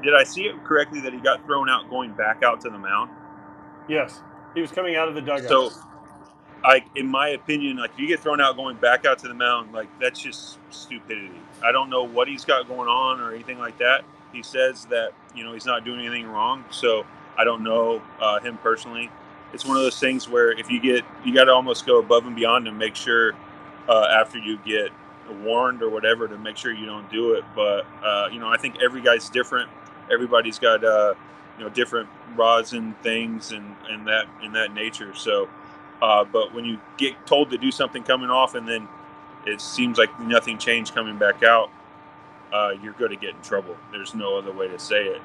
did I see it correctly that he got thrown out going back out to the mound? Yes, he was coming out of the dugout. So, in my opinion, like if you get thrown out going back out to the mound, like that's just stupidity. I don't know what he's got going on or anything like that. He says that he's not doing anything wrong, so I don't know him personally. It's one of those things where if you got to almost go above and beyond and make sure after you get warned or whatever to make sure you don't do it. But I think every guy's different. Everybody's got different rosin things and that nature. So. But when you get told to do something coming off and then it seems like nothing changed coming back out, you're going to get in trouble. There's no other way to say it,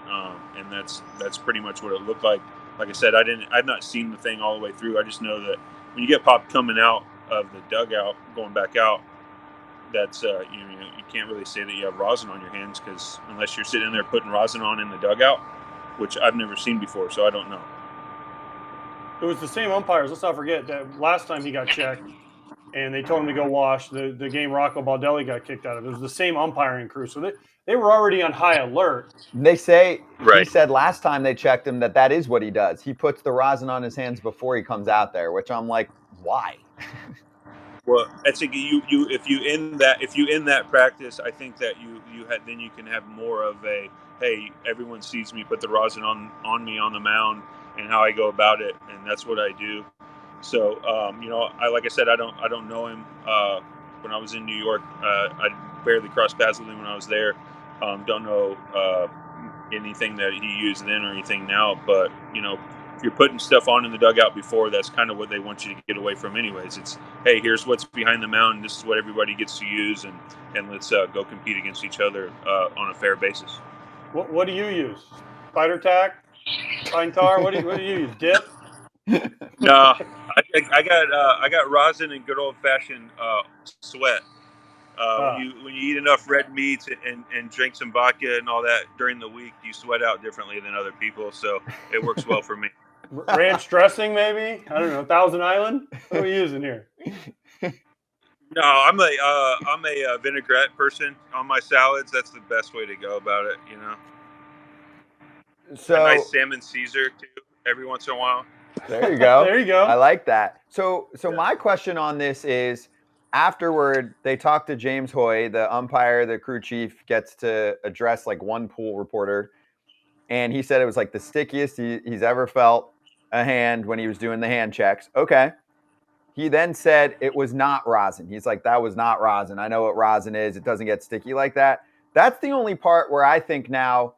and that's pretty much what it looked like. Like I said, I've not seen the thing all the way through. I just know that when you get popped coming out of the dugout, going back out, that's you can't really say that you have rosin on your hands because unless you're sitting there putting rosin on in the dugout, which I've never seen before, so I don't know. It was the same umpires. Let's not forget that last time he got checked and they told him to go wash, the game Rocco Baldelli got kicked out of. It was the same umpiring crew. So they were already on high alert. They say, right. He said last time they checked him that is what he does. He puts the rosin on his hands before he comes out there, which I'm like, why? Well, I think if you end that practice, I think that then you can have more of a, hey, everyone sees me put the rosin on me on the mound and how I go about it, and that's what I do. So like I said, I don't know him. When I was in New York, I barely crossed paths with him when I was there. Don't know anything that he used then or anything now, but if you're putting stuff on in the dugout before, that's kind of what they want you to get away from anyways. It's, hey, here's what's behind the mound. This is what everybody gets to use, and let's go compete against each other on a fair basis. What do you use? Spider tack? Pine tar? What do you use? Dip? No, I got rosin and good old fashioned sweat. When you eat enough red meats and drink some vodka and all that during the week, you sweat out differently than other people. So it works well for me. Ranch dressing, maybe? I don't know. Thousand Island? What are we using here? No, I'm a vinaigrette person on my salads. That's the best way to go about it. So a nice salmon Caesar too, every once in a while. There you go. There you go. I like that. So my question on this is, afterward, they talk to James Hoy, the umpire, the crew chief gets to address like one pool reporter. And he said it was like the stickiest he's ever felt a hand when he was doing the hand checks. Okay. He then said it was not rosin. He's like, that was not rosin. I know what rosin is. It doesn't get sticky like that. That's the only part where I think now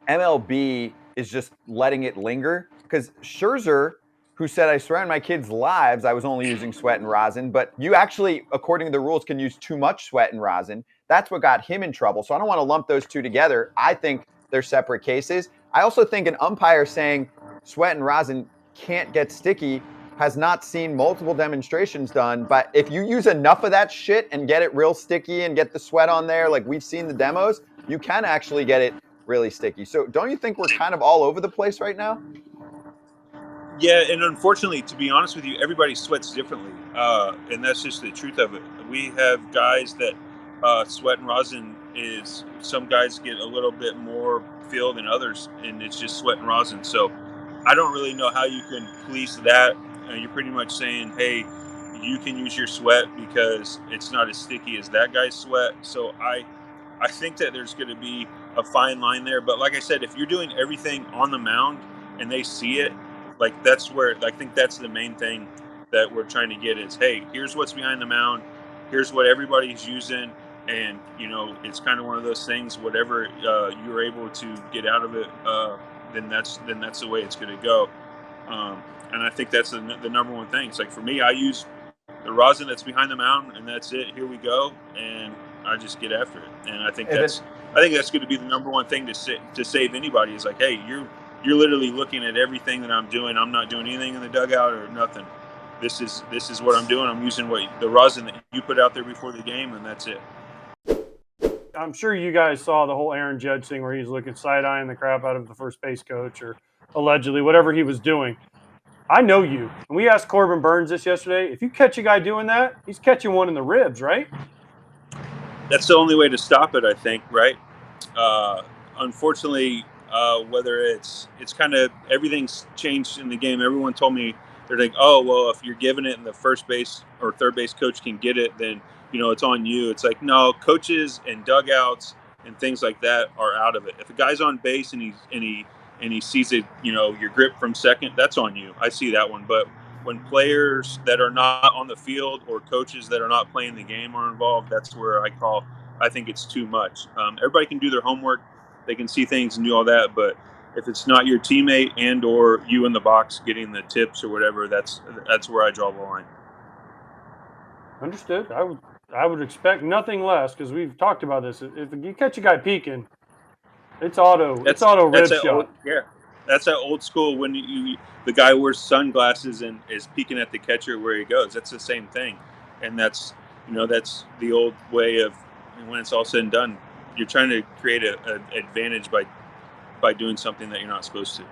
MLB is just letting it linger. Because Scherzer, who said, I swear on my kids' lives, I was only using sweat and rosin. But you actually, according to the rules, can use too much sweat and rosin. That's what got him in trouble. So I don't want to lump those two together. I think they're separate cases. I also think an umpire saying sweat and rosin can't get sticky has not seen multiple demonstrations done. But if you use enough of that shit and get it real sticky and get the sweat on there, like we've seen the demos, you can actually get it really sticky. So don't you think we're kind of all over the place right now? Yeah, and unfortunately, to be honest with you, everybody sweats differently, and that's just the truth of it. We have guys that sweat and rosin is, some guys get a little bit more feel than others, and it's just sweat and rosin. So I don't really know how you can police that. You're pretty much saying, hey, you can use your sweat because it's not as sticky as that guy's sweat. So I think that there's going to be a fine line there. But like I said, if you're doing everything on the mound and they see it, like that's where I think that's the main thing that we're trying to get is, hey, here's what's behind the mound, here's what everybody's using, and it's kind of one of those things. Whatever you're able to get out of it, then that's the way it's going to go. And I think that's the number one thing. It's like for me, I use the rosin that's behind the mound, and that's it. Here we go, and I just get after it. And I think that's going to be the number one thing to save anybody. Is like, hey, you're literally looking at everything that I'm doing. I'm not doing anything in the dugout or nothing. This is what I'm doing. I'm using the rosin that you put out there before the game, and that's it. I'm sure you guys saw the whole Aaron Judge thing where he's looking side-eyeing the crap out of the first base coach, or allegedly whatever he was doing. I know you. And we asked Corbin Burns this yesterday. If you catch a guy doing that, he's catching one in the ribs, right? That's the only way to stop it, I think, right? unfortunately, whether it's kind of everything's changed in the game. Everyone told me they're like, oh well, if you're giving it and the first base or third base coach can get it, then it's on you. It's like no, coaches and dugouts and things like that are out of it. If a guy's on base and he sees it, your grip from second, that's on you. I see that one, but when players that are not on the field or coaches that are not playing the game are involved, that's where I think it's too much. Everybody can do their homework, they can see things and do all that, but if it's not your teammate and or you in the box getting the tips or whatever, that's where I draw the line. Understood. I would expect nothing less because we've talked about this. If you catch a guy peeking, it's auto red shot. That's that old school when the guy wears sunglasses and is peeking at the catcher where he goes. That's the same thing, and that's the old way of when it's all said and done, you're trying to create an advantage by doing something that you're not supposed to.